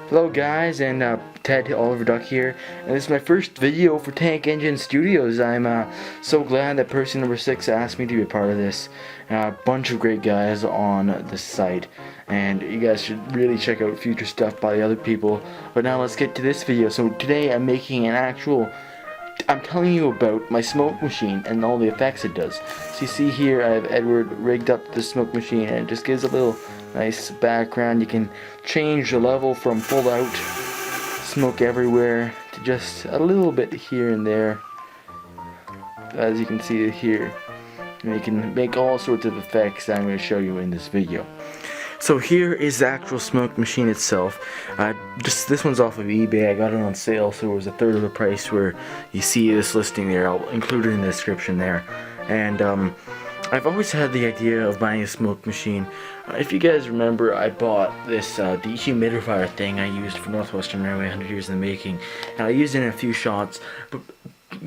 Hello guys, and Ted, Oliver Duck here, and this is my first video for Tank Engine Studios. I'm so glad that person number 6 asked me to be a part of this. A bunch of great guys on this site, and you guys should really check out future stuff by the other people. But now let's get to this video. So today I'm making I'm telling you about my smoke machine and all the effects it does. So you see here I have Edward rigged up the smoke machine, and it just gives a little nice background. You can change the level from full out smoke everywhere to just a little bit here and there, as you can see here. And you can make all sorts of effects that I'm going to show you in this video. So here is the actual smoke machine itself. This one's off of eBay. I got it on sale, so it was a third of the price. Where you see this listing there, I'll include it in the description there. And I've always had the idea of buying a smoke machine. If you guys remember, I bought this dehumidifier thing I used for Northwestern Railway, 100 years in the making, and I used it in a few shots, but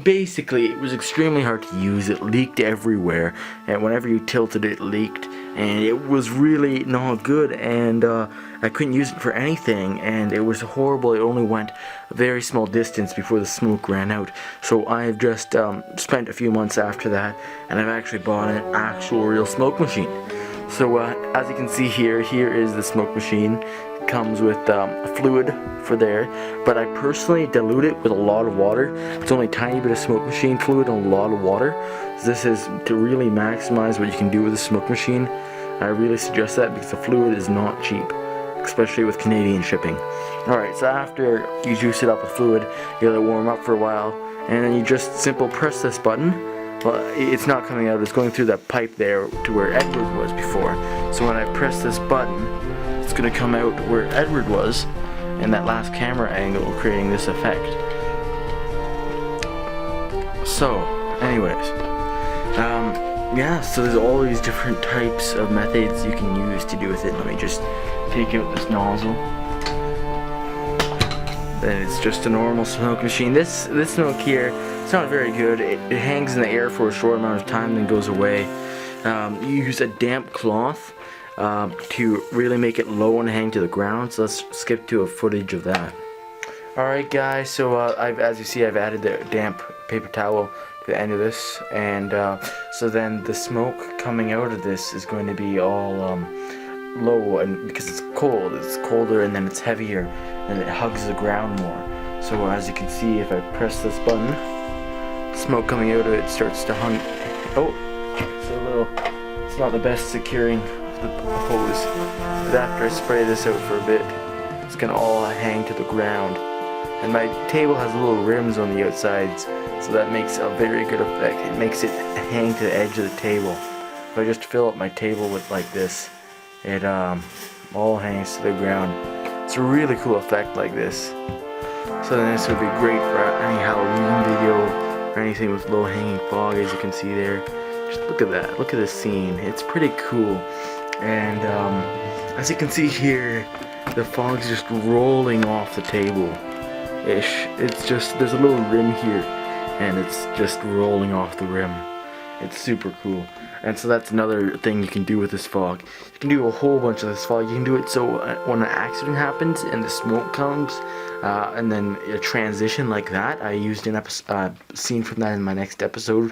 basically it was extremely hard to use. It leaked everywhere, and whenever you tilted it, it leaked, and it was really not good, and I couldn't use it for anything, and it was horrible. It only went a very small distance before the smoke ran out. So I've just spent a few months after that, and I've actually bought an actual real smoke machine. So as you can see here is the smoke machine. It comes with a fluid for there, but I personally dilute it with a lot of water. It's only a tiny bit of smoke machine fluid and a lot of water. So this is to really maximize what you can do with a smoke machine. I really suggest that because the fluid is not cheap, especially with Canadian shipping. Alright, so after you juice it up with fluid, you let it warm up for a while, and then you just simply press this button. Well, it's not coming out, it's going through that pipe there to where Edward was before. So when I press this button, it's going to come out where Edward was in that last camera angle, creating this effect. So, anyways, yeah, so there's all these different types of methods you can use to do with it. Let me just take out this nozzle. Then it's just a normal smoke machine. This smoke here, it's not very good. It hangs in the air for a short amount of time, then goes away. You use a damp cloth to really make it low and hang to the ground. So let's skip to a footage of that. Alright guys, so as you see, I've added the damp paper towel to the end of this, and so then the smoke coming out of this is going to be all low, and because it's colder, and then it's heavier, and it hugs the ground more. So as you can see, if I press this button, smoke coming out of it starts to hung. Oh, it's not the best securing of the hose, but after I spray this out for a bit, it's gonna all hang to the ground. And my table has little rims on the outsides, so that makes a very good effect. It makes it hang to the edge of the table. If I just fill up my table with like this, it all hangs to the ground. It's a really cool effect like this. So then this would be great for any Halloween video or anything with low hanging fog, as you can see there. Just look at that, look at this scene. It's pretty cool. And as you can see here, the fog's just rolling off the table ish. It's just, there's a little rim here, and it's just rolling off the rim. It's super cool. And so that's another thing you can do with this fog. You can do a whole bunch of this fog. You can do it so when an accident happens and the smoke comes, and then a transition like that. I used an scene from that in my next episode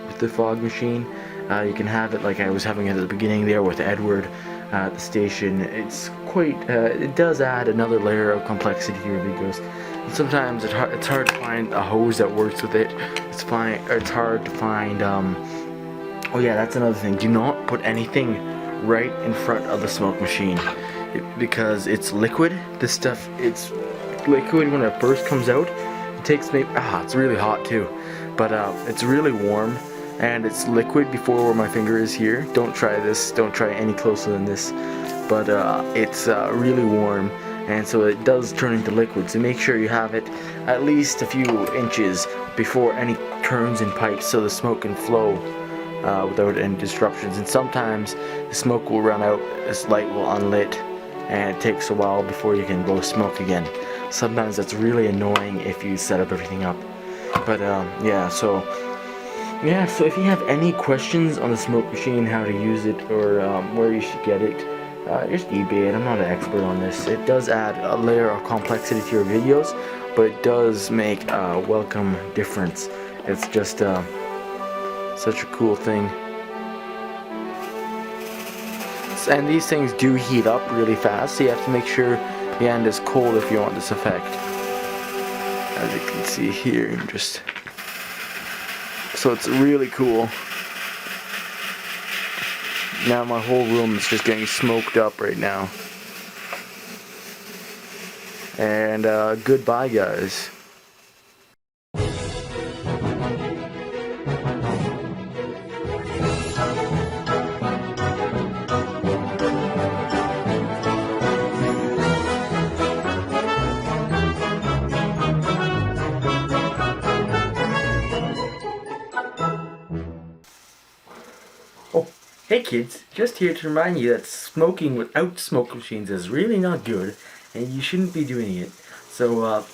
with the fog machine. You can have it like I was having it at the beginning there with Edward at the station. It's quite, it does add another layer of complexity to your videos. And sometimes it's hard to find a hose that works with it. It's hard to find, oh yeah, that's another thing. Do not put anything right in front of the smoke machine, because it's liquid. This stuff, it's liquid when it first comes out. It takes maybe, it's really hot too, but it's really warm, and it's liquid before where my finger is here. Don't try this. Don't try any closer than this. But it's really warm, and so it does turn into liquid. So make sure you have it at least a few inches before any turns in pipes, so the smoke can flow without any disruptions. And sometimes the smoke will run out, this light will unlit, and it takes a while before you can blow smoke again. Sometimes that's really annoying if you set up everything up. But yeah, so if you have any questions on the smoke machine, how to use it, or where you should get it, just eBay it. I'm not an expert on this. It does add a layer of complexity to your videos, but it does make a welcome difference. It's just such a cool thing. And these things do heat up really fast, so you have to make sure the end is cold if you want this effect. As you can see here, so it's really cool. Now my whole room is just getting smoked up right now. And goodbye, guys. Oh, hey kids, just here to remind you that smoking without smoke machines is really not good, and you shouldn't be doing it. So,